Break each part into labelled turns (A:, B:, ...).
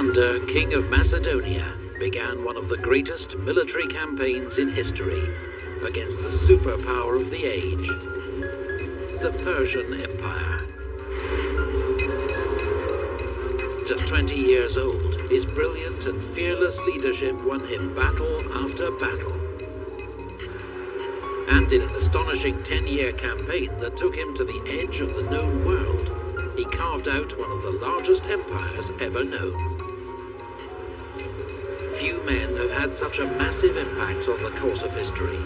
A: Alexander, King of Macedonia, began one of the greatest military campaigns in history against the superpower of the age, the Persian Empire. Just 20 years old, his brilliant and fearless leadership won him battle after battle. And in an astonishing 10-year campaign that took him to the edge of the known world, he carved out one of the largest empires ever known. Few men have had such a massive impact on the course of history.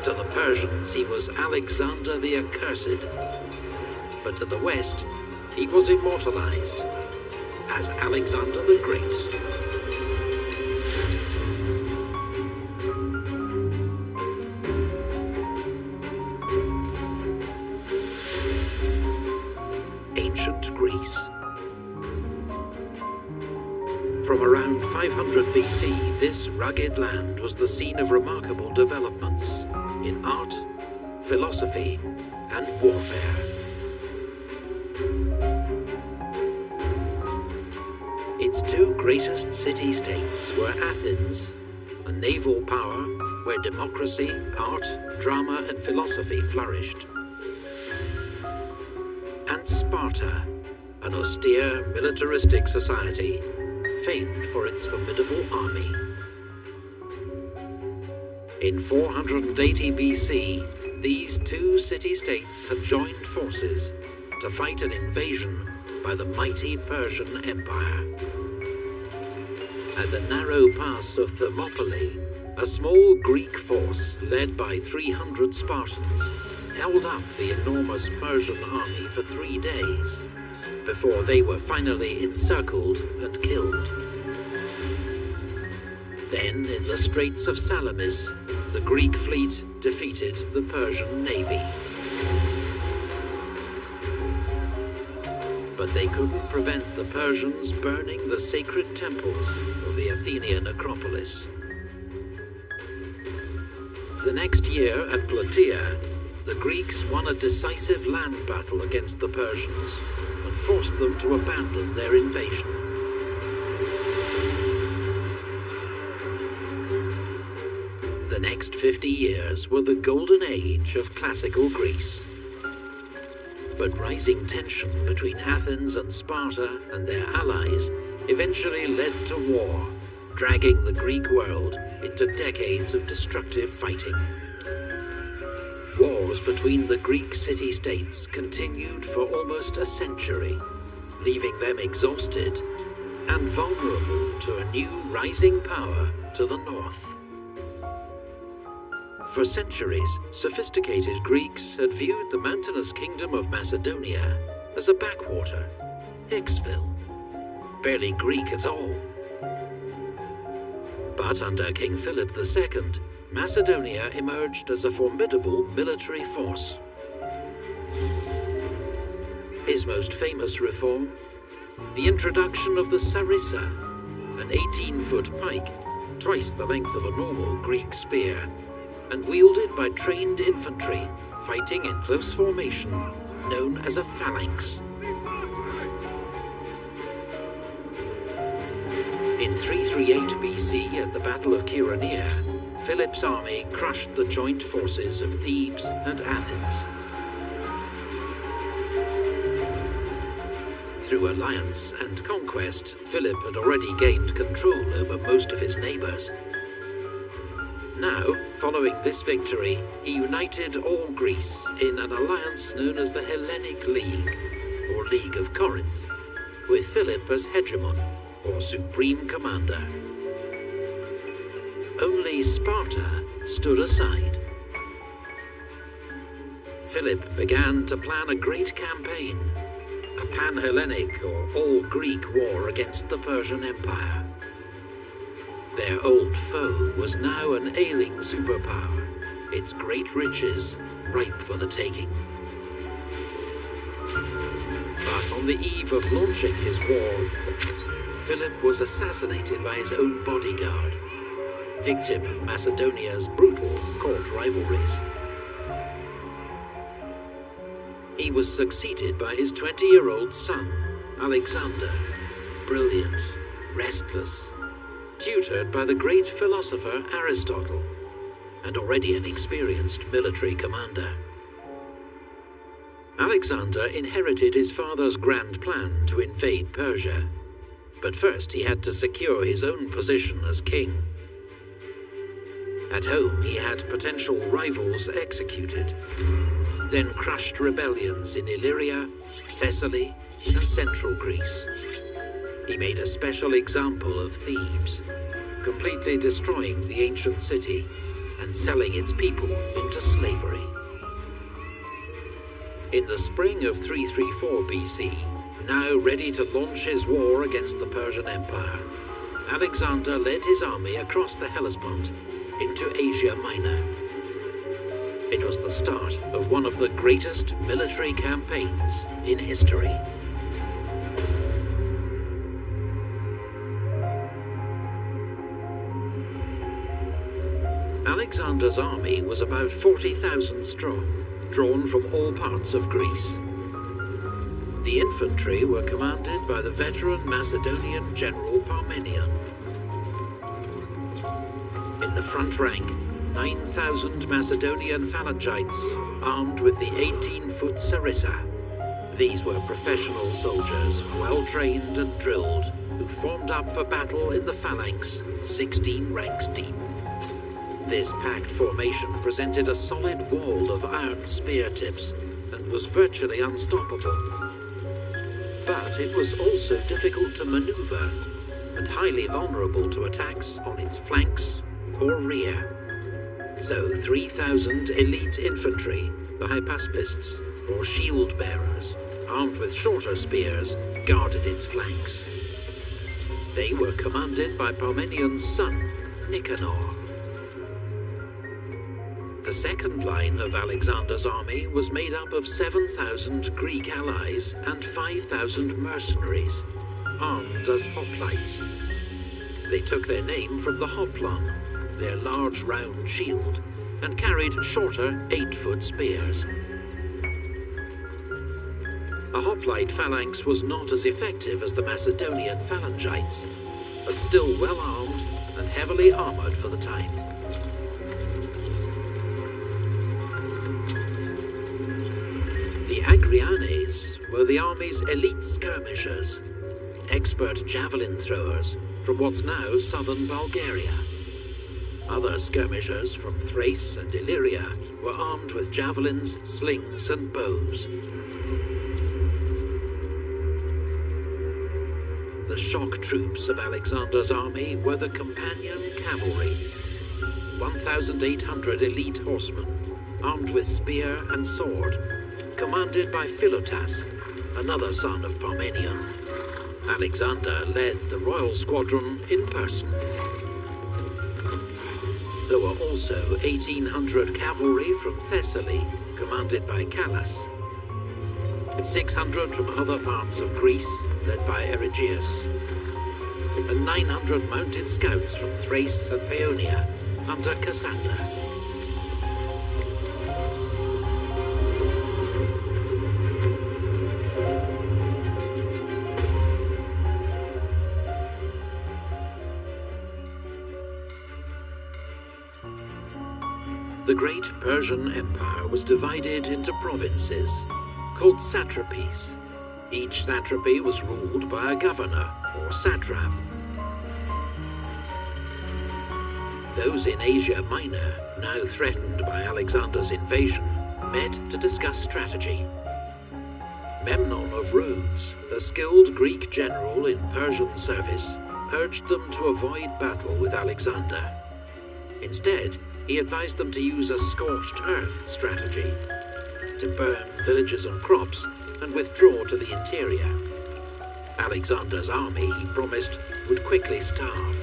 A: To the Persians, he was Alexander the Accursed, but to the West, he was immortalized as Alexander the Great. Ancient Greece. From around 500 BC, this rugged land was the scene of remarkable developments in art, philosophy, and warfare. Its two greatest city-states were Athens, a naval power where democracy, art, drama, and philosophy flourished, and Sparta, an austere, militaristic society famed for its formidable army. In 480 BC, these two city-states had joined forces to fight an invasion by the mighty Persian Empire. At the narrow pass of Thermopylae, a small Greek force led by 300 Spartans held up the enormous Persian army for 3 days before they were finally encircled and killed. Then, in the Straits of Salamis, the Greek fleet defeated the Persian navy. But they couldn't prevent the Persians burning the sacred temples of the Athenian Acropolis. The next year at Plataea, the Greeks won a decisive land battle against the Persians and forced them to abandon their invasion. The next 50 years were the golden age of classical Greece. But rising tension between Athens and Sparta and their allies eventually led to war, dragging the Greek world into decades of destructive fighting. Wars between the Greek city-states continued for almost a century, leaving them exhausted and vulnerable to a new rising power to the north. For centuries, sophisticated Greeks had viewed the mountainous kingdom of Macedonia as a backwater, Hicksville, barely Greek at all. But under King Philip II, Macedonia emerged as a formidable military force. His most famous reform? The introduction of the sarissa, an 18-foot pike, twice the length of a normal Greek spear, and wielded by trained infantry fighting in close formation, known as a phalanx. In 338 BC, at the Battle of Chaeronea, Philip's army crushed the joint forces of Thebes and Athens. Through alliance and conquest, Philip had already gained control over most of his neighbors. Now, following this victory, he united all Greece in an alliance known as the Hellenic League, or League of Corinth, with Philip as hegemon, or supreme commander. Only Sparta stood aside. Philip began to plan a great campaign, a pan-Hellenic or all-Greek war against the Persian Empire. Their old foe was now an ailing superpower, its great riches ripe for the taking. But on the eve of launching his war, Philip was assassinated by his own bodyguard, victim of Macedonia's brutal court rivalries. He was succeeded by his 20-year-old son, Alexander, brilliant, restless, tutored by the great philosopher Aristotle, and already an experienced military commander. Alexander inherited his father's grand plan to invade Persia, but first he had to secure his own position as king. At home, he had potential rivals executed, then crushed rebellions in Illyria, Thessaly, and central Greece. He made a special example of Thebes, completely destroying the ancient city and selling its people into slavery. In the spring of 334 BC, now ready to launch his war against the Persian Empire, Alexander led his army across the Hellespont into Asia Minor. It was the start of one of the greatest military campaigns in history. Alexander's army was about 40,000 strong, drawn from all parts of Greece. The infantry were commanded by the veteran Macedonian general Parmenion. In the front rank, 9,000 Macedonian phalangites armed with the 18-foot sarissa. These were professional soldiers, well-trained and drilled, who formed up for battle in the phalanx, 16 ranks deep. This packed formation presented a solid wall of iron spear tips and was virtually unstoppable. But it was also difficult to maneuver and highly vulnerable to attacks on its flanks or rear. So 3,000 elite infantry, the hypaspists, or shield bearers, armed with shorter spears, guarded its flanks. They were commanded by Parmenion's son, Nicanor. The second line of Alexander's army was made up of 7,000 Greek allies and 5,000 mercenaries, armed as hoplites. They took their name from the hoplon, their large round shield, and carried shorter 8-foot spears. A hoplite phalanx was not as effective as the Macedonian phalangites, but still well armed and heavily armored for the time. The Agrianes were the army's elite skirmishers, expert javelin throwers from what's now southern Bulgaria. Other skirmishers from Thrace and Illyria were armed with javelins, slings, and bows. The shock troops of Alexander's army were the companion cavalry, 1,800 elite horsemen, armed with spear and sword, commanded by Philotas, another son of Parmenion. Alexander led the royal squadron in person. There were also 1,800 cavalry from Thessaly, commanded by Callas, 600 from other parts of Greece, led by Erigyeus, and 900 mounted scouts from Thrace and Paeonia, under Cassander. The great Persian Empire was divided into provinces, called satrapies. Each satrapy was ruled by a governor, or satrap. Those in Asia Minor, now threatened by Alexander's invasion, met to discuss strategy. Memnon of Rhodes, a skilled Greek general in Persian service, urged them to avoid battle with Alexander. Instead, he advised them to use a scorched earth strategy, to burn villages and crops and withdraw to the interior. Alexander's army, he promised, would quickly starve.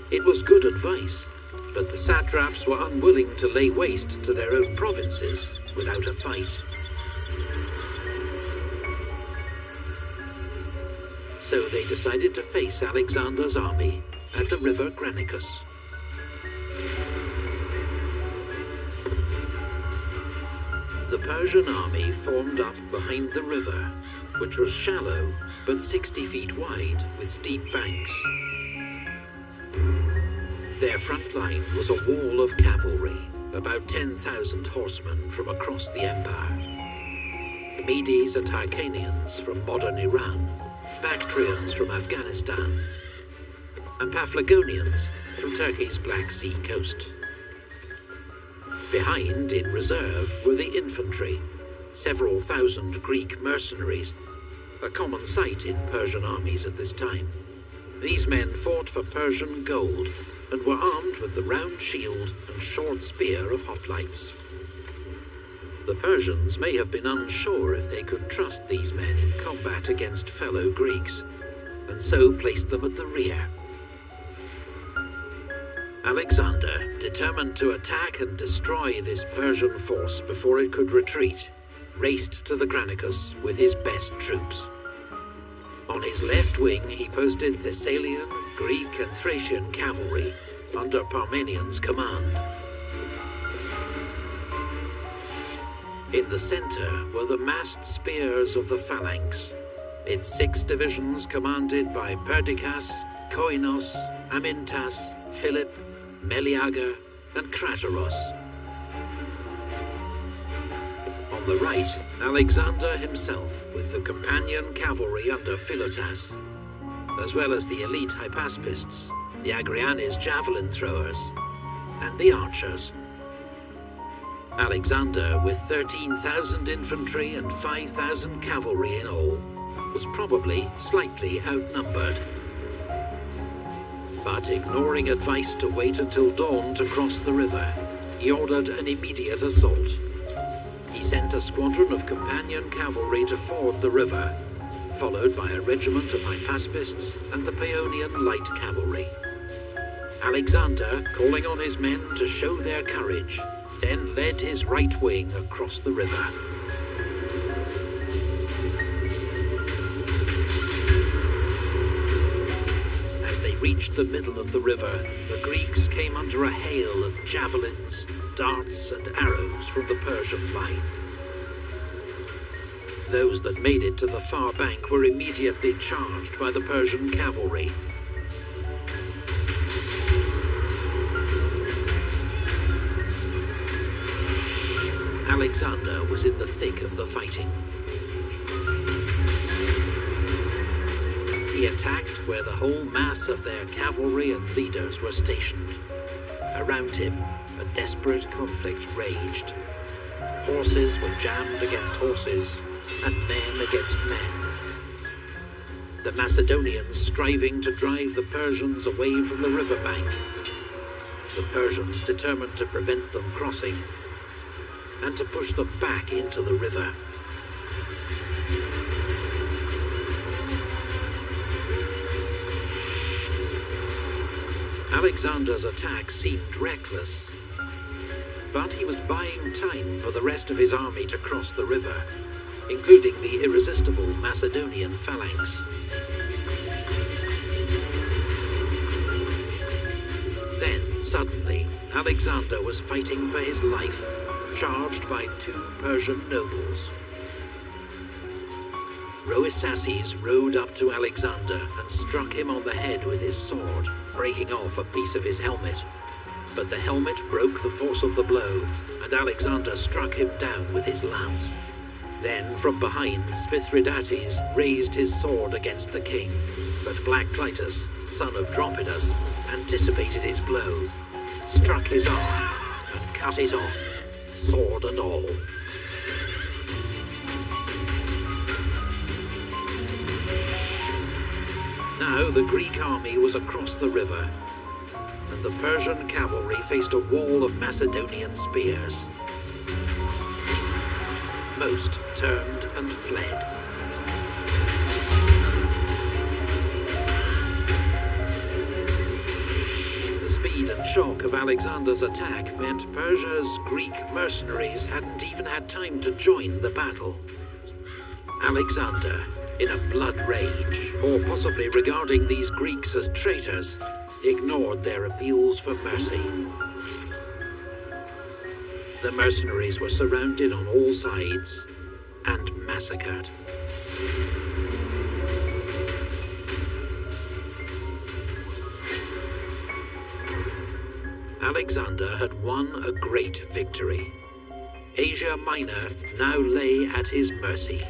A: It was good advice, but the satraps were unwilling to lay waste to their own provinces without a fight. So they decided to face Alexander's army at the river Granicus. The Persian army formed up behind the river, which was shallow but 60 feet wide with steep banks. Their front line was a wall of cavalry, about 10,000 horsemen from across the empire. The Medes and Hyrcanians from modern Iran, Bactrians from Afghanistan, and Paphlagonians from Turkey's Black Sea coast. Behind, in reserve, were the infantry, several thousand Greek mercenaries, a common sight in Persian armies at this time. These men fought for Persian gold and were armed with the round shield and short spear of hoplites. The Persians may have been unsure if they could trust these men in combat against fellow Greeks, and so placed them at the rear. Alexander, determined to attack and destroy this Persian force before it could retreat, raced to the Granicus with his best troops. On his left wing he posted Thessalian, Greek and Thracian cavalry under Parmenian's command. In the center were the massed spears of the phalanx, its 6 divisions commanded by Perdiccas, Koinos, Amintas, Philip, Meleager and Craterus. On the right, Alexander himself with the companion cavalry under Philotas, as well as the elite hypaspists, the Agrianes javelin throwers, and the archers. Alexander, with 13,000 infantry and 5,000 cavalry in all, was probably slightly outnumbered. But ignoring advice to wait until dawn to cross the river, he ordered an immediate assault. He sent a squadron of companion cavalry to ford the river, followed by a regiment of hypaspists and the Paeonian light cavalry. Alexander, calling on his men to show their courage, then led his right wing across the river. As they reached the middle of the river, the Greeks came under a hail of javelins, darts and arrows from the Persian line. Those that made it to the far bank were immediately charged by the Persian cavalry. Alexander was in the thick of the fighting. He attacked where the whole mass of their cavalry and leaders were stationed. Around him, a desperate conflict raged. Horses were jammed against horses, and men against men. The Macedonians striving to drive the Persians away from the riverbank. The Persians determined to prevent them crossing, and to push them back into the river. Alexander's attack seemed reckless, but he was buying time for the rest of his army to cross the river, including the irresistible Macedonian phalanx. Then, suddenly, Alexander was fighting for his life, charged by 2 Persian nobles. Roesaces rode up to Alexander and struck him on the head with his sword, breaking off a piece of his helmet. But the helmet broke the force of the blow, and Alexander struck him down with his lance. Then, from behind, Mithridates raised his sword against the king, but Black Clitus, son of Dropidas, anticipated his blow, struck his arm, and cut it off, sword and all. Now the Greek army was across the river, and the Persian cavalry faced a wall of Macedonian spears. Most turned and fled. The speed and shock of Alexander's attack meant Persia's Greek mercenaries hadn't even had time to join the battle. Alexander, in a blood rage, or possibly regarding these Greeks as traitors, ignored their appeals for mercy. The mercenaries were surrounded on all sides and massacred. Alexander had won a great victory. Asia Minor now lay at his mercy.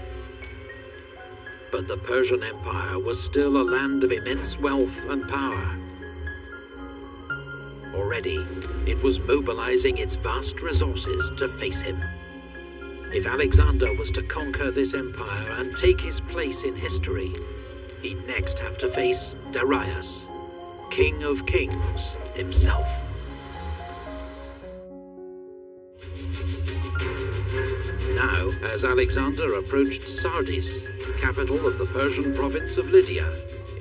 A: But the Persian Empire was still a land of immense wealth and power. Already, it was mobilizing its vast resources to face him. If Alexander was to conquer this empire and take his place in history, he'd next have to face Darius, King of Kings himself. Now, as Alexander approached Sardis, capital of the Persian province of Lydia,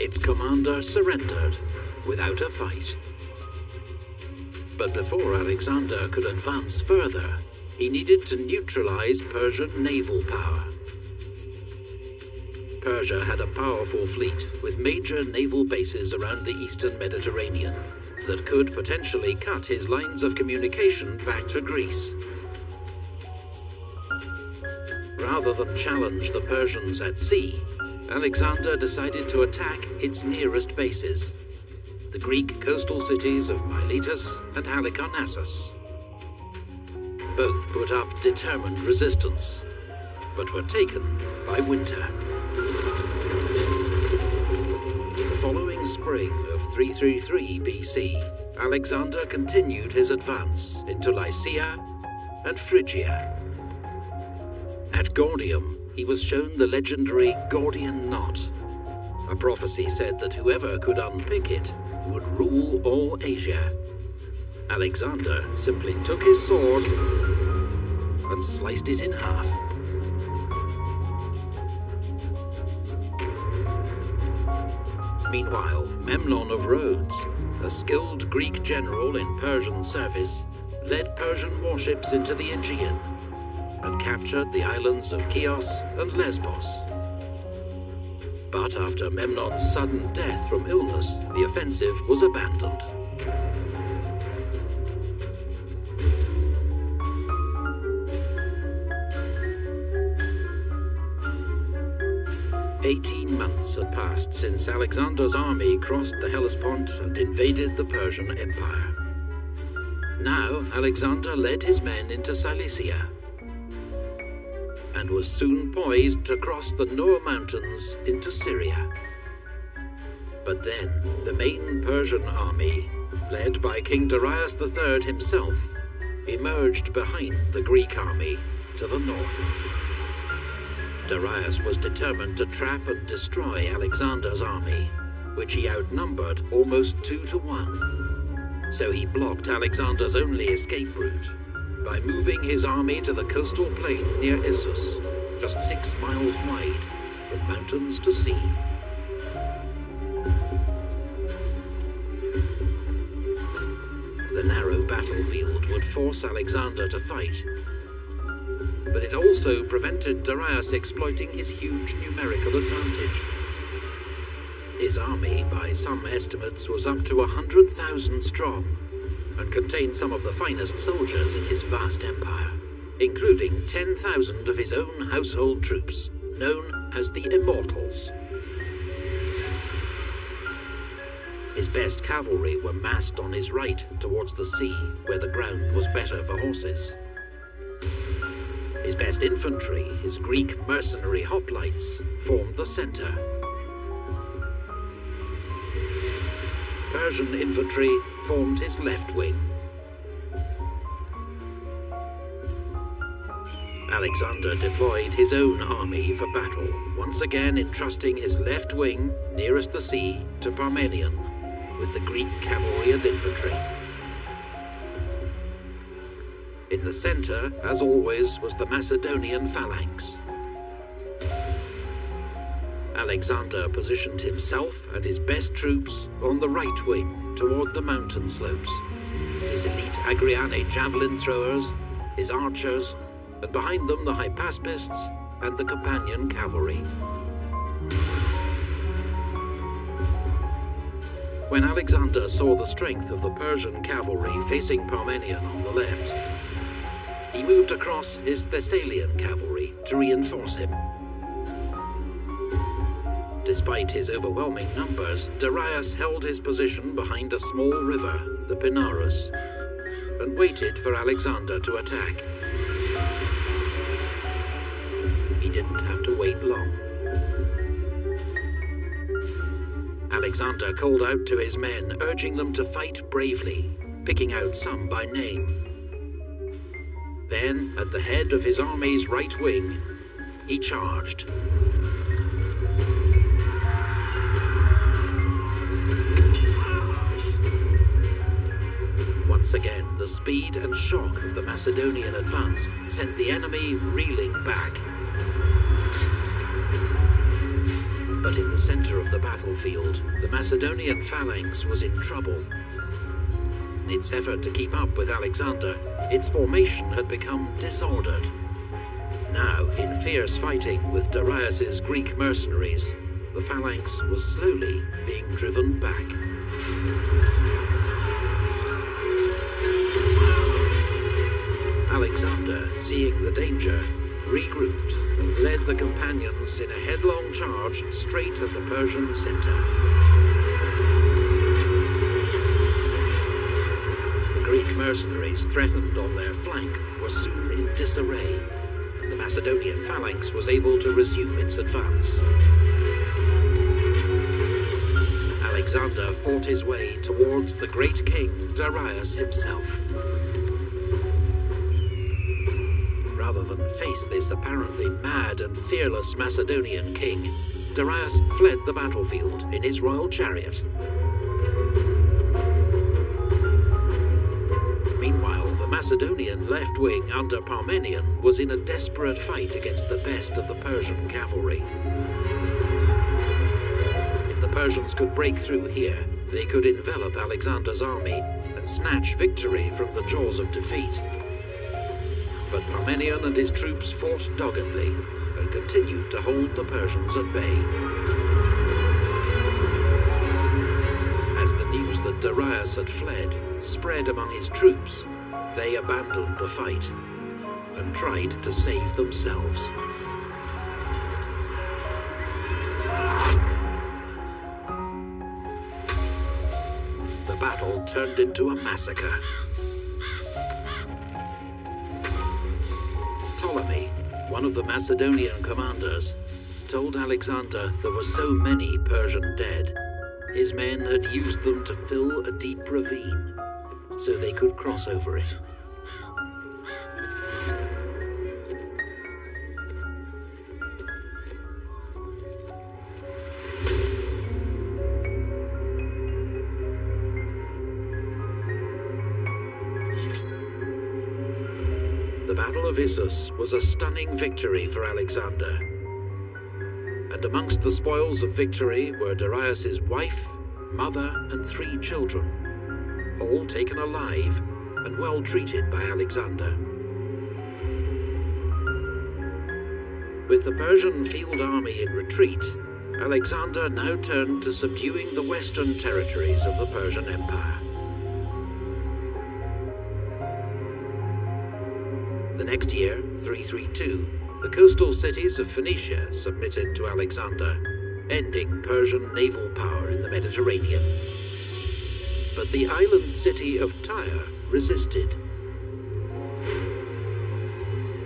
A: its commander surrendered without a fight. But before Alexander could advance further, he needed to neutralize Persian naval power. Persia had a powerful fleet with major naval bases around the eastern Mediterranean that could potentially cut his lines of communication back to Greece. Rather than challenge the Persians at sea, Alexander decided to attack its nearest bases, the Greek coastal cities of Miletus and Halicarnassus. Both put up determined resistance, but were taken by winter. The following spring of 333 BC, Alexander continued his advance into Lycia and Phrygia. At Gordium, he was shown the legendary Gordian knot. A prophecy said that whoever could unpick it would rule all Asia. Alexander simply took his sword and sliced it in half. Meanwhile, Memnon of Rhodes, a skilled Greek general in Persian service, led Persian warships into the Aegean and captured the islands of Chios and Lesbos. But after Memnon's sudden death from illness, the offensive was abandoned. "18 months had passed since Alexander's army crossed the Hellespont and invaded the Persian Empire. Now Alexander led his men into Cilicia and was soon poised to cross the Nur Mountains into Syria. But then the main Persian army, led by King Darius III himself, emerged behind the Greek army to the north. Darius was determined to trap and destroy Alexander's army, which he outnumbered almost 2 to 1. So he blocked Alexander's only escape route by moving his army to the coastal plain near Issus, just 6 miles wide, from mountains to sea. The narrow battlefield would force Alexander to fight, but it also prevented Darius exploiting his huge numerical advantage. His army, by some estimates, was up to 100,000 strong, and contained some of the finest soldiers in his vast empire, including 10,000 of his own household troops, known as the Immortals. His best cavalry were massed on his right towards the sea, where the ground was better for horses. His best infantry, his Greek mercenary hoplites, formed the center. Persian infantry formed his left wing. Alexander deployed his own army for battle, once again entrusting his left wing, nearest the sea, to Parmenion, with the Greek cavalry and infantry. In the center, as always, was the Macedonian phalanx. Alexander positioned himself and his best troops on the right wing toward the mountain slopes. His elite Agriane javelin throwers, his archers, and behind them the Hypaspists and the companion cavalry. When Alexander saw the strength of the Persian cavalry facing Parmenion on the left, he moved across his Thessalian cavalry to reinforce him. Despite his overwhelming numbers, Darius held his position behind a small river, the Pinarus, and waited for Alexander to attack. He didn't have to wait long. Alexander called out to his men, urging them to fight bravely, picking out some by name. Then, at the head of his army's right wing, he charged. Once again, the speed and shock of the Macedonian advance sent the enemy reeling back. But in the center of the battlefield, the Macedonian phalanx was in trouble. In its effort to keep up with Alexander, its formation had become disordered. Now, in fierce fighting with Darius's Greek mercenaries, the phalanx was slowly being driven back. Alexander, seeing the danger, regrouped and led the companions in a headlong charge straight at the Persian center. The Greek mercenaries threatened on their flank were soon in disarray, and the Macedonian phalanx was able to resume its advance. Alexander fought his way towards the great king Darius himself. Rather than face this apparently mad and fearless Macedonian king, Darius fled the battlefield in his royal chariot. Meanwhile, the Macedonian left wing under Parmenion was in a desperate fight against the best of the Persian cavalry. If the Persians could break through here, they could envelop Alexander's army and snatch victory from the jaws of defeat. But Parmenion and his troops fought doggedly and continued to hold the Persians at bay. As the news that Darius had fled spread among his troops, they abandoned the fight and tried to save themselves. The battle turned into a massacre. Ptolemy, one of the Macedonian commanders, told Alexander there were so many Persian dead, his men had used them to fill a deep ravine so they could cross over it. The Battle of Issus was a stunning victory for Alexander. And amongst the spoils of victory were Darius's wife, mother, and 3 children, all taken alive and well treated by Alexander. With the Persian field army in retreat, Alexander now turned to subduing the western territories of the Persian Empire. The next year, 332, the coastal cities of Phoenicia submitted to Alexander, ending Persian naval power in the Mediterranean. But the island city of Tyre resisted.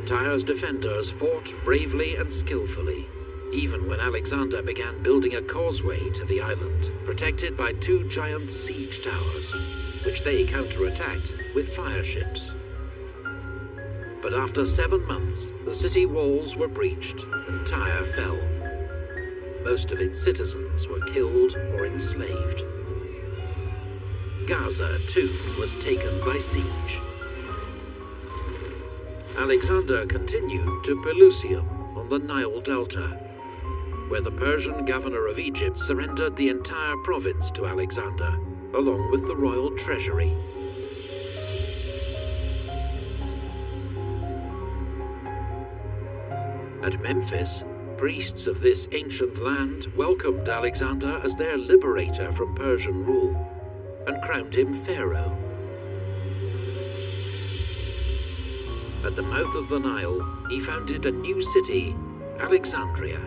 A: Tyre's defenders fought bravely and skillfully, even when Alexander began building a causeway to the island, protected by 2 giant siege towers, which they counterattacked with fire ships. But after 7 months, the city walls were breached and Tyre fell. Most of its citizens were killed or enslaved. Gaza, too, was taken by siege. Alexander continued to Pelusium on the Nile Delta, where the Persian governor of Egypt surrendered the entire province to Alexander, along with the royal treasury. At Memphis, priests of this ancient land welcomed Alexander as their liberator from Persian rule and crowned him pharaoh. At the mouth of the Nile, he founded a new city, Alexandria.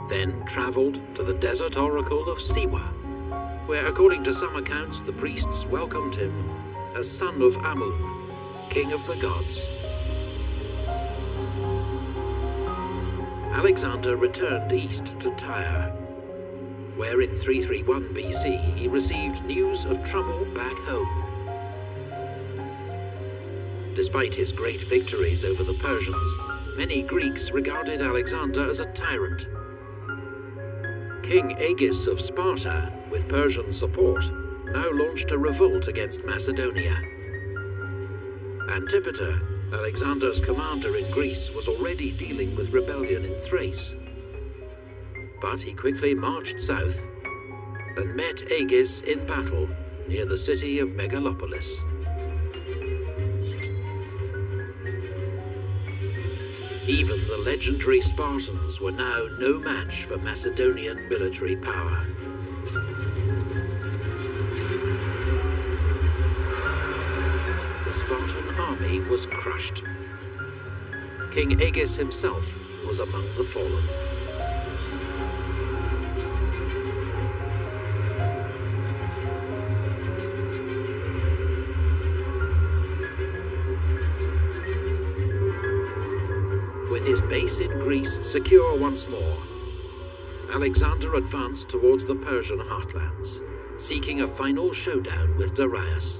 A: then travelled to the desert oracle of Siwa, where according to some accounts the priests welcomed him as son of Amun, king of the gods. Alexander returned east to Tyre, where in 331 BC he received news of trouble back home. Despite his great victories over the Persians, many Greeks regarded Alexander as a tyrant. King Agis of Sparta, with Persian support, now launched a revolt against Macedonia. Antipater, Alexander's commander in Greece, was already dealing with rebellion in Thrace. But he quickly marched south and met Agis in battle near the city of Megalopolis. Even the legendary Spartans were now no match for Macedonian military power. The Spartan army was crushed. King Agis himself was among the fallen. With his base in Greece secure once more, Alexander advanced towards the Persian heartlands, seeking a final showdown with Darius.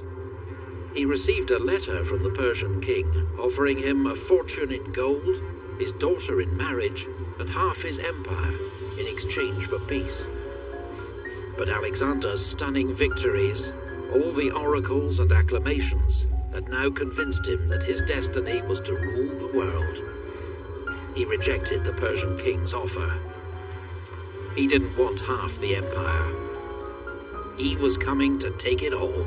A: He received a letter from the Persian king offering him a fortune in gold, his daughter in marriage, and half his empire in exchange for peace. But Alexander's stunning victories, all the oracles and acclamations, had now convinced him that his destiny was to rule the world. He rejected the Persian king's offer. He didn't want half the empire. He was coming to take it all.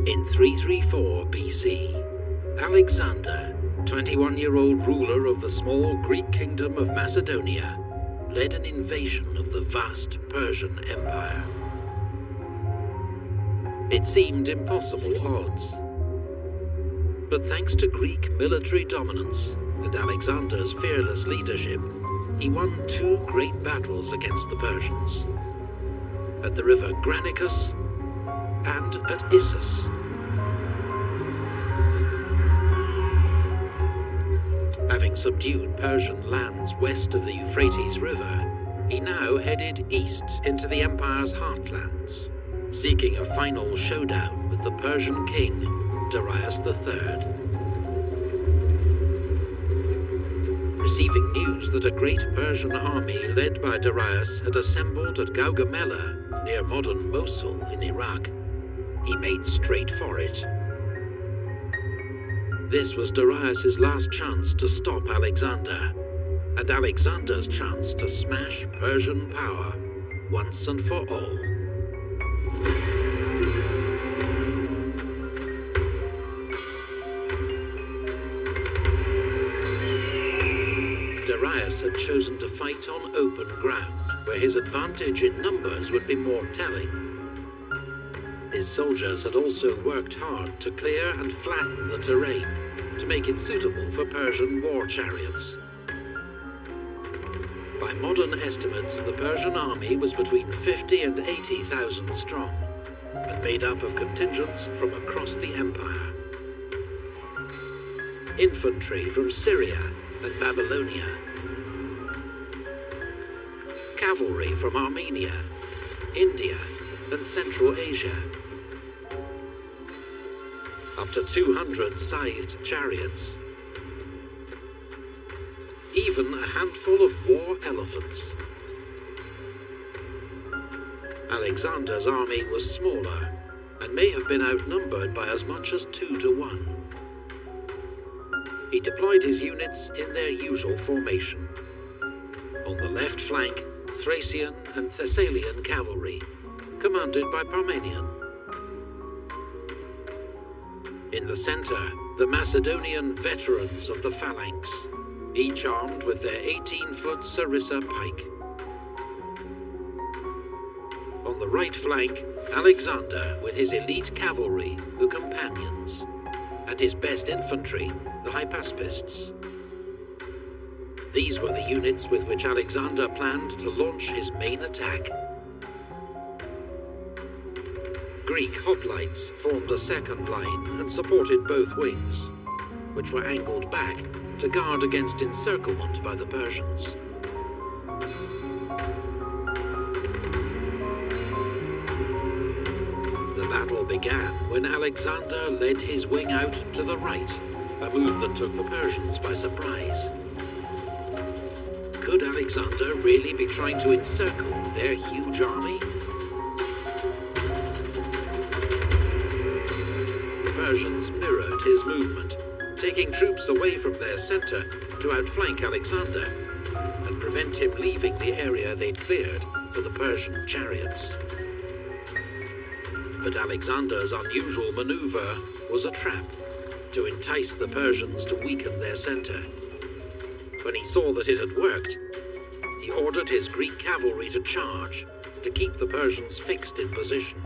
A: In 334 BC, Alexander, 21-year-old ruler of the small Greek kingdom of Macedonia, led an invasion of the vast Persian Empire. It seemed impossible odds. But thanks to Greek military dominance and Alexander's fearless leadership, he won two great battles against the Persians, at the river Granicus and at Issus. Having subdued Persian lands west of the Euphrates River, he now headed east into the empire's heartlands, seeking a final showdown with the Persian king, Darius III. Receiving news that a great Persian army led by Darius had assembled at Gaugamela, near modern Mosul in Iraq, he made straight for it. This was Darius's last chance to stop Alexander, and Alexander's chance to smash Persian power once and for all. Darius had chosen to fight on open ground, where his advantage in numbers would be more telling. His soldiers had also worked hard to clear and flatten the terrain to make it suitable for Persian war chariots. By modern estimates, the Persian army was between 50 and 80,000 strong, and made up of contingents from across the empire. Infantry from Syria and Babylonia, cavalry from Armenia, India, and Central Asia, up to 200 scythed chariots, even a handful of war elephants. Alexander's army was smaller and may have been outnumbered by as much as 2 to 1. He deployed his units in their usual formation. On the left flank, Thracian and Thessalian cavalry, commanded by Parmenion. In the center, the Macedonian veterans of the phalanx, each armed with their 18-foot sarissa pike. On the the right flank, Alexander with his elite cavalry, the companions, and his best infantry, the hypaspists. These were the units with which Alexander planned to launch his main attack. Greek hoplites formed a second line and supported both wings, which were angled back to guard against encirclement by the Persians. The battle began when Alexander led his wing out to the right, a move that took the Persians by surprise. Could Alexander really be trying to encircle their huge army? The Persians mirrored his movement, taking troops away from their center to outflank Alexander and prevent him leaving the area they'd cleared for the Persian chariots. But Alexander's unusual maneuver was a trap to entice the Persians to weaken their center. When he saw that it had worked, he ordered his Greek cavalry to charge to keep the Persians fixed in position.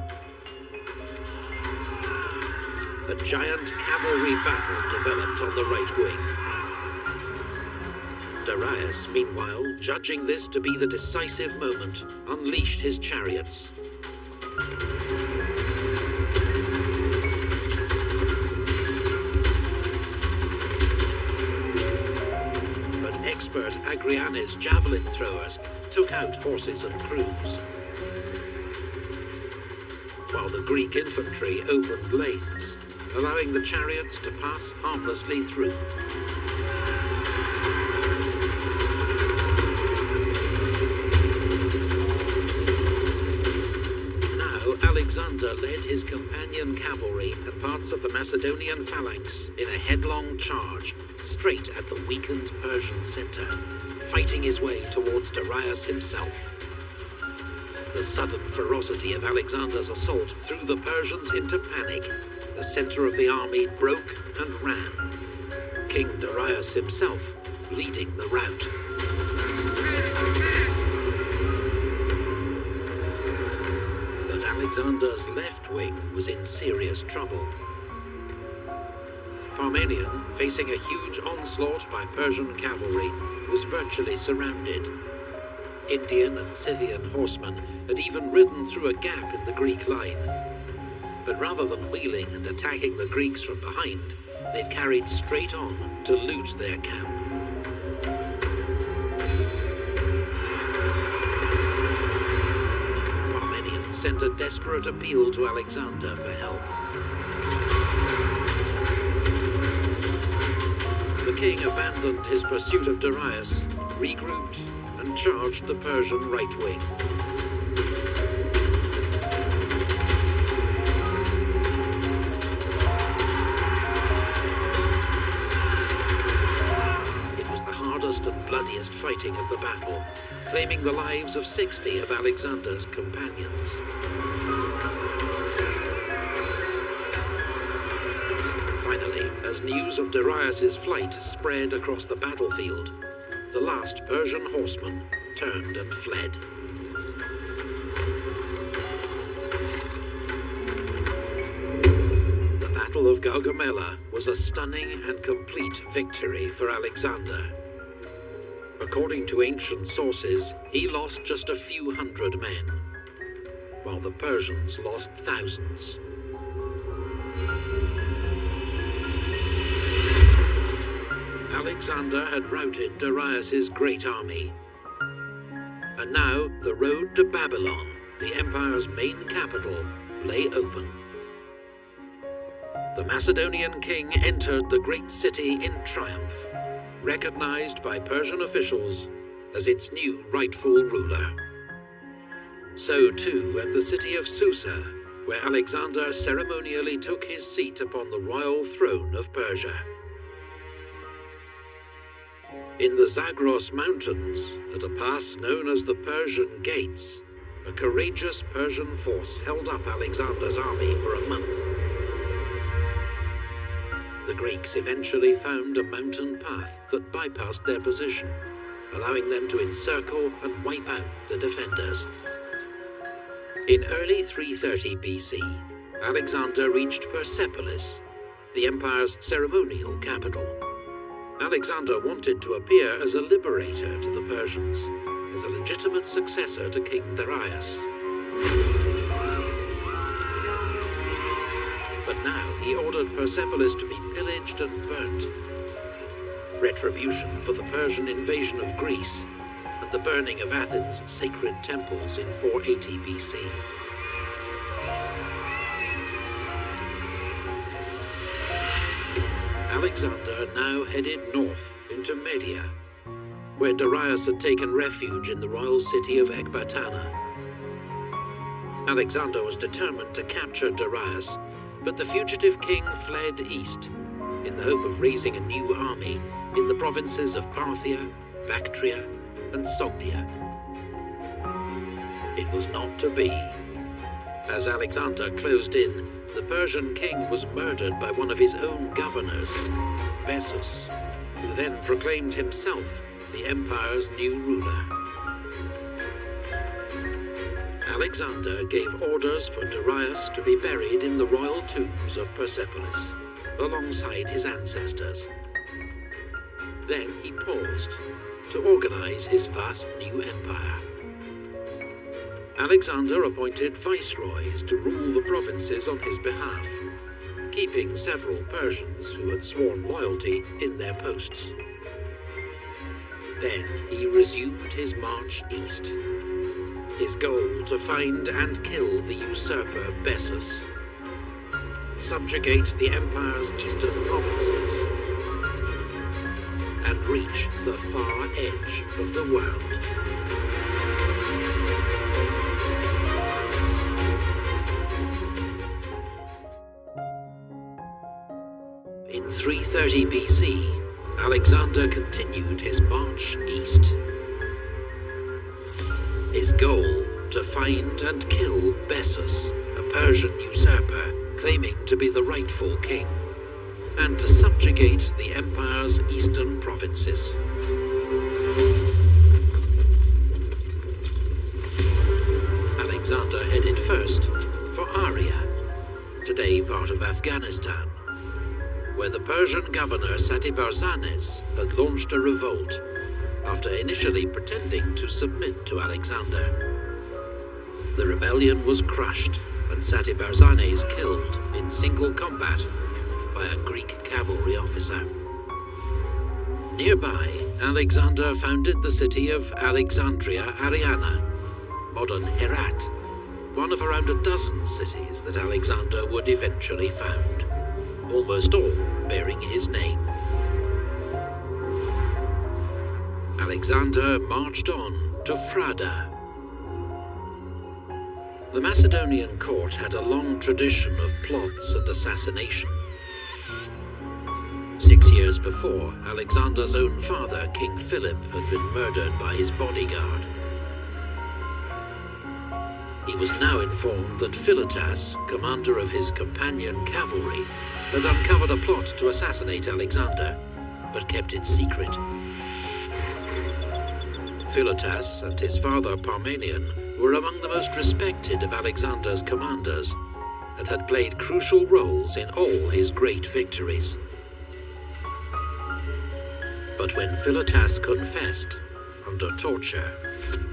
A: A giant cavalry battle developed on the right wing. Darius, meanwhile, judging this to be the decisive moment, unleashed his chariots. But expert Agrianes javelin throwers took out horses and crews, while the Greek infantry opened lanes, allowing the chariots to pass harmlessly through. Now Alexander led his companion cavalry and parts of the Macedonian phalanx in a headlong charge straight at the weakened Persian center, fighting his way towards Darius himself. The sudden ferocity of Alexander's assault threw the Persians into panic. The center of the army broke and ran, King Darius himself leading the rout. But Alexander's left wing was in serious trouble. Parmenion, facing a huge onslaught by Persian cavalry, was virtually surrounded. Indian and Scythian horsemen had even ridden through a gap in the Greek line. But rather than wheeling and attacking the Greeks from behind, they'd carried straight on to loot their camp. Parmenion sent a desperate appeal to Alexander for help. The king abandoned his pursuit of Darius, regrouped, and charged the Persian right wing. And bloodiest fighting of the battle, claiming the lives of 60 of Alexander's companions. Finally, as news of Darius's flight spread across the battlefield, the last Persian horseman turned and fled. The Battle of Gaugamela was a stunning and complete victory for Alexander. According to ancient sources, he lost just a few hundred men, while the Persians lost thousands. Alexander had routed Darius's great army, and now the road to Babylon, the empire's main capital, lay open. The Macedonian king entered the great city in triumph, recognized by Persian officials as its new rightful ruler. So too at the city of Susa, where Alexander ceremonially took his seat upon the royal throne of Persia. In the Zagros Mountains, at a pass known as the Persian Gates, a courageous Persian force held up Alexander's army for a month. The Greeks eventually found a mountain path that bypassed their position, allowing them to encircle and wipe out the defenders. In early 330 BC, Alexander reached Persepolis, the empire's ceremonial capital. Alexander wanted to appear as a liberator to the Persians, as a legitimate successor to King Darius. But now he ordered Persepolis to be pillaged and burnt. Retribution for the Persian invasion of Greece and the burning of Athens' sacred temples in 480 BC. Alexander now headed north into Media, where Darius had taken refuge in the royal city of Ecbatana. Alexander was determined to capture Darius, but the fugitive king fled east in the hope of raising a new army in the provinces of Parthia, Bactria, and Sogdia. It was not to be. As Alexander closed in, the Persian king was murdered by one of his own governors, Bessus, who then proclaimed himself the empire's new ruler. Alexander gave orders for Darius to be buried in the royal tombs of Persepolis, alongside his ancestors. Then he paused to organize his vast new empire. Alexander appointed viceroys to rule the provinces on his behalf, keeping several Persians who had sworn loyalty in their posts. Then he resumed his march east, his goal to find and kill the usurper Bessus, subjugate the empire's eastern provinces, and reach the far edge of the world. In 330 BC, Alexander continued his march east. His goal, to find and kill Bessus, a Persian usurper claiming to be the rightful king, and to subjugate the empire's eastern provinces. Alexander headed first for Aria, today part of Afghanistan, where the Persian governor Satibarzanes had launched a revolt after initially pretending to submit to Alexander. The rebellion was crushed and Satibarzanes killed in single combat by a Greek cavalry officer. Nearby, Alexander founded the city of Alexandria Ariana, modern Herat, one of around a dozen cities that Alexander would eventually found, almost all bearing his name. Alexander marched on to Frada. The Macedonian court had a long tradition of plots and assassination. 6 years before, Alexander's own father, King Philip, had been murdered by his bodyguard. He was now informed that Philotas, commander of his companion cavalry, had uncovered a plot to assassinate Alexander, but kept it secret. Philotas and his father Parmenion were among the most respected of Alexander's commanders, and had played crucial roles in all his great victories. But when Philotas confessed, under torture,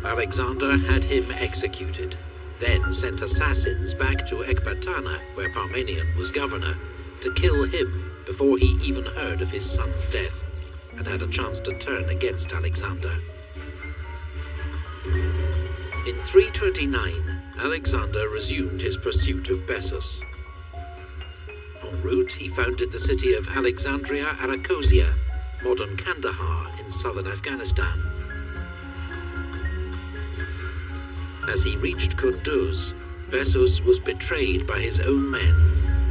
A: Alexander had him executed, then sent assassins back to Ecbatana, where Parmenion was governor, to kill him before he even heard of his son's death, and had a chance to turn against Alexander. In 329, Alexander resumed his pursuit of Bessus. En route, he founded the city of Alexandria Arachosia, modern Kandahar in southern Afghanistan. As he reached Kunduz, Bessus was betrayed by his own men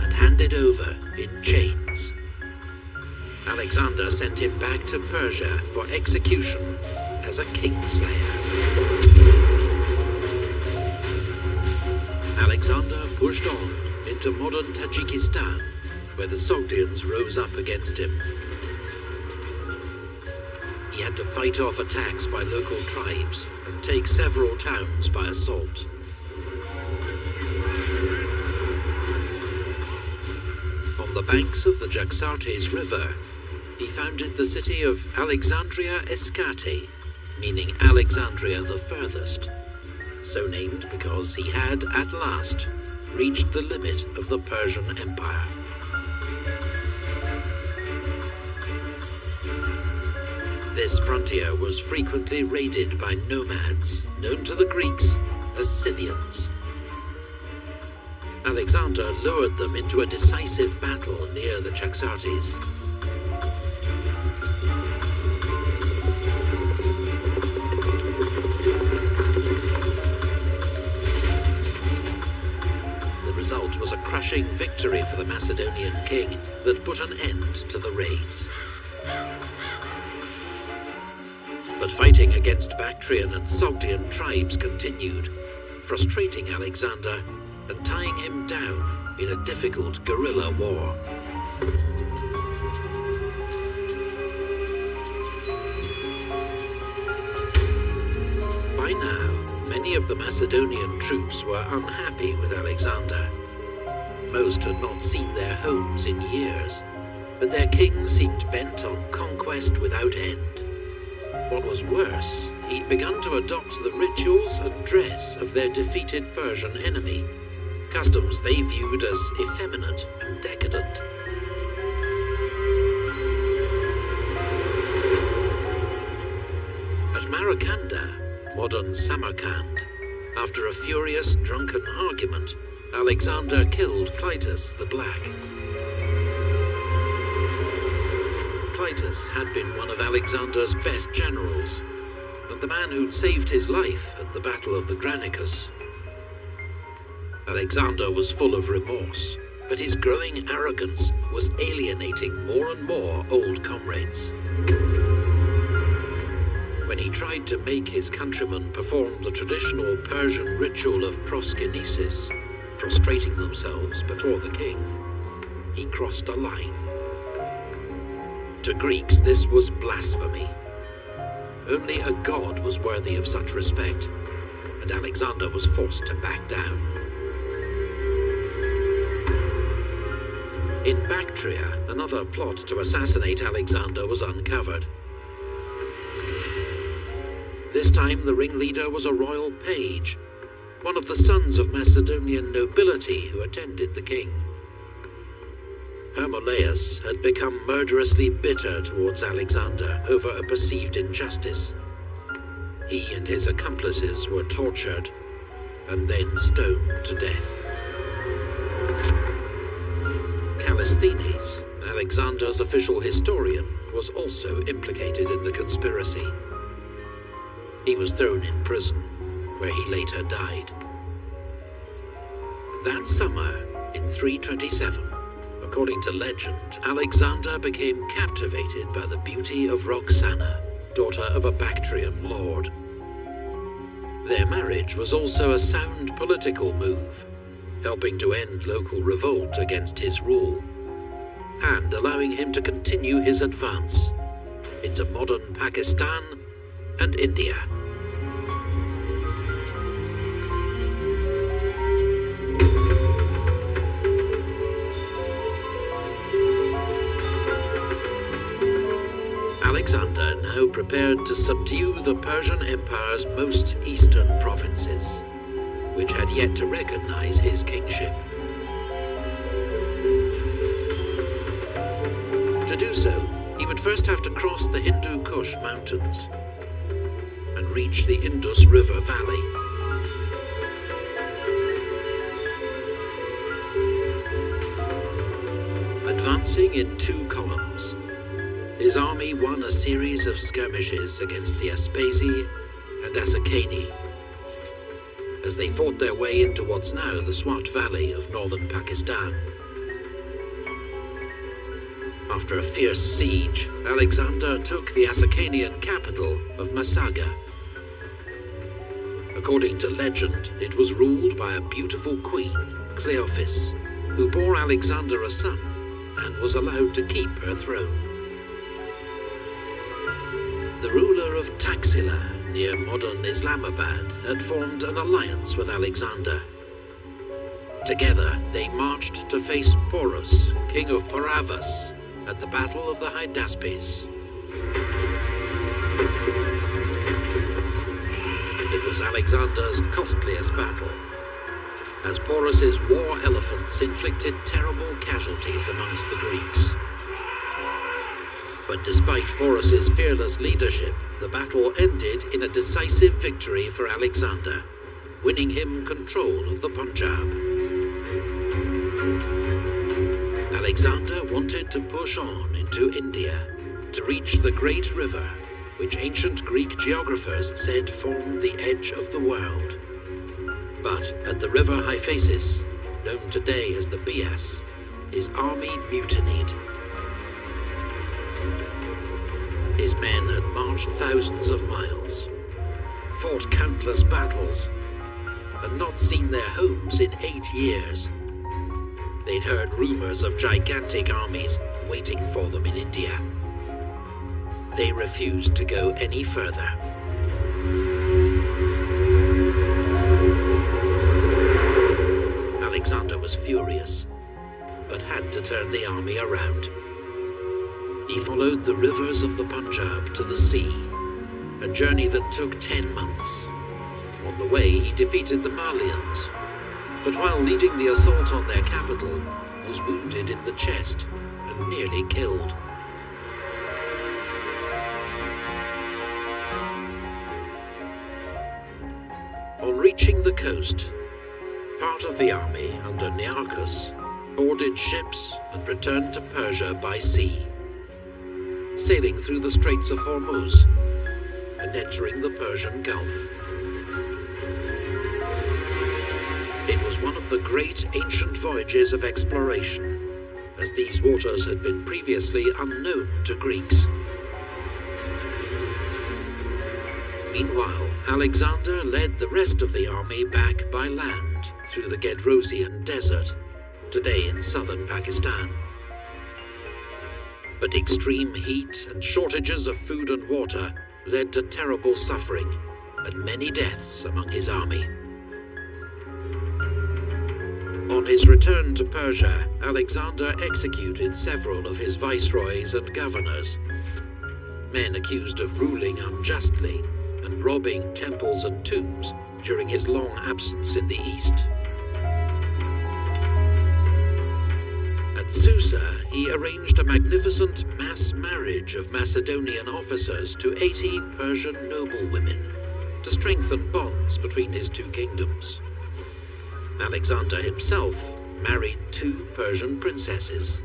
A: and handed over in chains. Alexander sent him back to Persia for execution as a kingslayer. Alexander pushed on into modern Tajikistan, where the Sogdians rose up against him. He had to fight off attacks by local tribes and take several towns by assault. the banks of the Jaxartes River, he founded the city of Alexandria Escate, meaning Alexandria the furthest, so named because he had, at last, reached the limit of the Persian Empire. This frontier was frequently raided by nomads, known to the Greeks as Scythians. Alexander lured them into a decisive battle near the Jaxartes. The result was a crushing victory for the Macedonian king that put an end to the raids. But fighting against Bactrian and Sogdian tribes continued, frustrating Alexander and tying him down in a difficult guerrilla war. By now, many of the Macedonian troops were unhappy with Alexander. Most had not seen their homes in years, but their king seemed bent on conquest without end. What was worse, he'd begun to adopt the rituals and dress of their defeated Persian enemy, customs they viewed as effeminate and decadent. At Marakanda, modern Samarkand, after a furious drunken argument, Alexander killed Clytus the Black. Clytus had been one of Alexander's best generals, and the man who'd saved his life at the Battle of the Granicus. Alexander was full of remorse, but his growing arrogance was alienating more and more old comrades. When he tried to make his countrymen perform the traditional Persian ritual of proskynesis, prostrating themselves before the king, he crossed a line. To Greeks, this was blasphemy. Only a god was worthy of such respect, and Alexander was forced to back down. In Bactria, another plot to assassinate Alexander was uncovered. This time the ringleader was a royal page, one of the sons of Macedonian nobility who attended the king. Hermolaus had become murderously bitter towards Alexander over a perceived injustice. He and his accomplices were tortured and then stoned to death. Callisthenes, Alexander's official historian, was also implicated in the conspiracy. He was thrown in prison, where he later died. That summer, in 327, according to legend, Alexander became captivated by the beauty of Roxana, daughter of a Bactrian lord. Their marriage was also a sound political move, helping to end local revolt against his rule, and allowing him to continue his advance into modern Pakistan and India. Alexander now prepared to subdue the Persian Empire's most eastern provinces, which had yet to recognize his kingship. To do so, he would first have to cross the Hindu Kush mountains and reach the Indus River Valley. Advancing in two columns, his army won a series of skirmishes against the Aspasi and Asakani as they fought their way into what's now the Swat Valley of northern Pakistan. After a fierce siege, Alexander took the Asakanian capital of Masaga. According to legend, it was ruled by a beautiful queen, Cleophas, who bore Alexander a son and was allowed to keep her throne. The ruler of Taxila, near modern Islamabad, had formed an alliance with Alexander. Together, they marched to face Porus, king of Paravas, at the Battle of the Hydaspes. It was Alexander's costliest battle, as Porus's war elephants inflicted terrible casualties amongst the Greeks. But despite Porus's fearless leadership, the battle ended in a decisive victory for Alexander, winning him control of the Punjab. Alexander wanted to push on into India to reach the great river, which ancient Greek geographers said formed the edge of the world. But at the river Hyphasis, known today as the Bias, his army mutinied. His men had marched thousands of miles, fought countless battles, and not seen their homes in 8 years. They'd heard rumors of gigantic armies waiting for them in India. They refused to go any further. Alexander was furious, but had to turn the army around. He followed the rivers of the Punjab to the sea, a journey that took 10 months. On the way, he defeated the Malians, but while leading the assault on their capital, was wounded in the chest and nearly killed. On reaching the coast, part of the army under Nearchus boarded ships and returned to Persia by sea, sailing through the Straits of Hormuz and entering the Persian Gulf. It was one of the great ancient voyages of exploration, as these waters had been previously unknown to Greeks. Meanwhile, Alexander led the rest of the army back by land through the Gedrosian Desert, today in southern Pakistan. But extreme heat and shortages of food and water led to terrible suffering and many deaths among his army. On his return to Persia, Alexander executed several of his viceroys and governors, men accused of ruling unjustly and robbing temples and tombs during his long absence in the east. At Susa, he arranged a magnificent mass marriage of Macedonian officers to 80 Persian noblewomen to strengthen bonds between his two kingdoms. Alexander himself married 2 Persian princesses.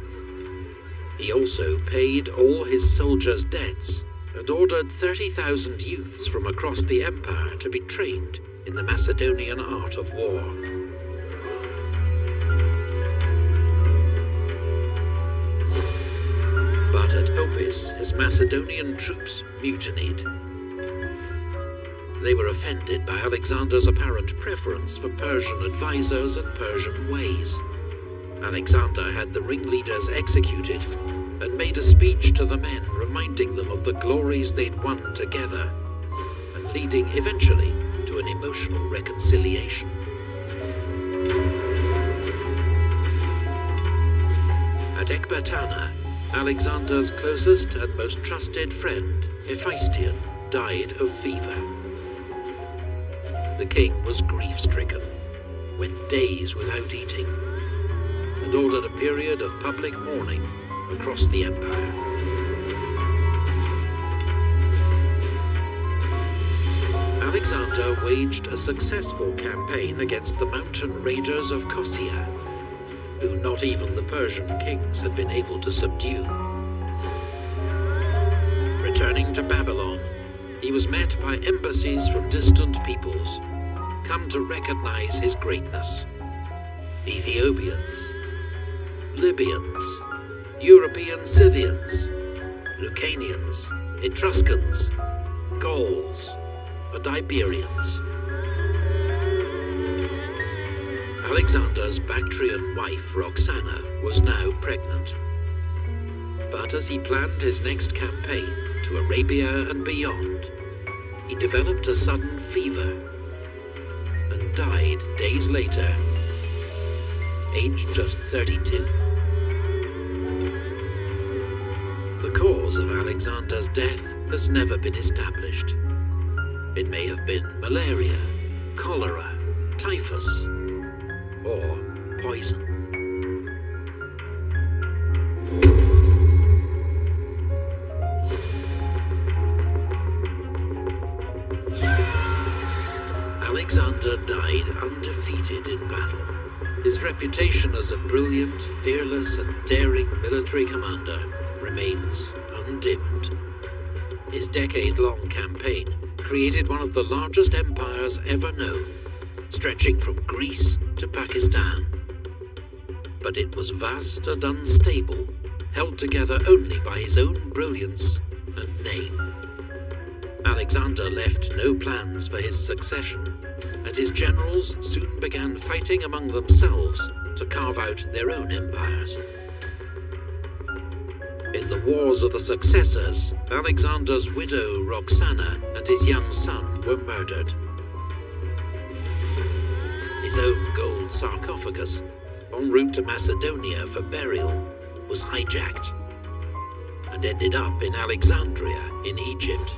A: He also paid all his soldiers' debts and ordered 30,000 youths from across the empire to be trained in the Macedonian art of war. But at Opis, his Macedonian troops mutinied. They were offended by Alexander's apparent preference for Persian advisors and Persian ways. Alexander had the ringleaders executed and made a speech to the men reminding them of the glories they'd won together and leading eventually to an emotional reconciliation. At Ecbatana, Alexander's closest and most trusted friend, Hephaestion, died of fever. The king was grief-stricken, went days without eating, and ordered a period of public mourning across the empire. Alexander waged a successful campaign against the mountain raiders of Kossia, who not even the Persian kings had been able to subdue. Returning to Babylon, he was met by embassies from distant peoples, come to recognize his greatness. Ethiopians, Libyans, European Scythians, Lucanians, Etruscans, Gauls, and Iberians. Alexander's Bactrian wife, Roxana, was now pregnant. But as he planned his next campaign to Arabia and beyond, he developed a sudden fever and died days later aged just 32. The cause of Alexander's death has never been established. It may have been malaria, cholera, typhus, or poison. Alexander died undefeated in battle. His reputation as a brilliant, fearless, and daring military commander remains undimmed. His decade-long campaign created one of the largest empires ever known, stretching from Greece to Pakistan. But it was vast and unstable, held together only by his own brilliance and name. Alexander left no plans for his succession, and his generals soon began fighting among themselves to carve out their own empires. In the Wars of the Successors, Alexander's widow Roxana and his young son were murdered. His own gold sarcophagus, en route to Macedonia for burial, was hijacked and ended up in Alexandria in Egypt.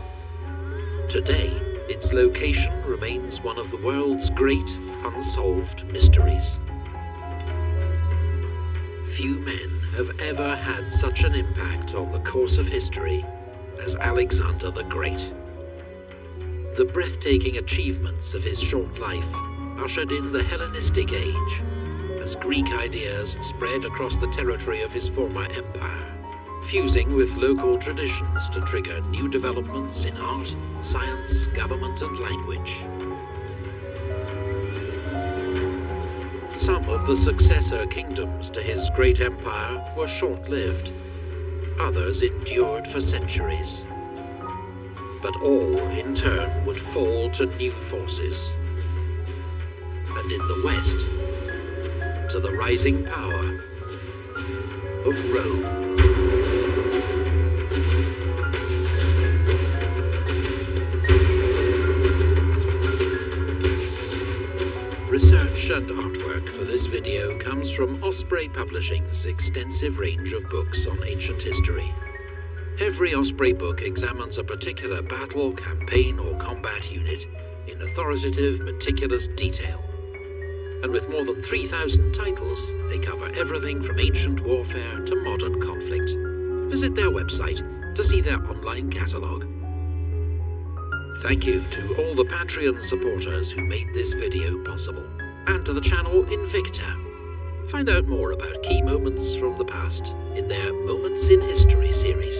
A: Today, its location remains one of the world's great unsolved mysteries. Few men have ever had such an impact on the course of history as Alexander the Great. The breathtaking achievements of his short life ushered in the Hellenistic Age, as Greek ideas spread across the territory of his former empire, fusing with local traditions to trigger new developments in art, science, government, and language. Some of the successor kingdoms to his great empire were short-lived. Others endured for centuries. But all, in turn, would fall to new forces. And in the West, to the rising power of Rome. Research and artwork for this video comes from Osprey Publishing's extensive range of books on ancient history. Every Osprey book examines a particular battle, campaign, or combat unit in authoritative, meticulous detail. And with more than 3,000 titles, they cover everything from ancient warfare to modern conflict. Visit their website to see their online catalogue. Thank you to all the Patreon supporters who made this video possible, and to the channel Invicta. Find out more about key moments from the past in their Moments in History series.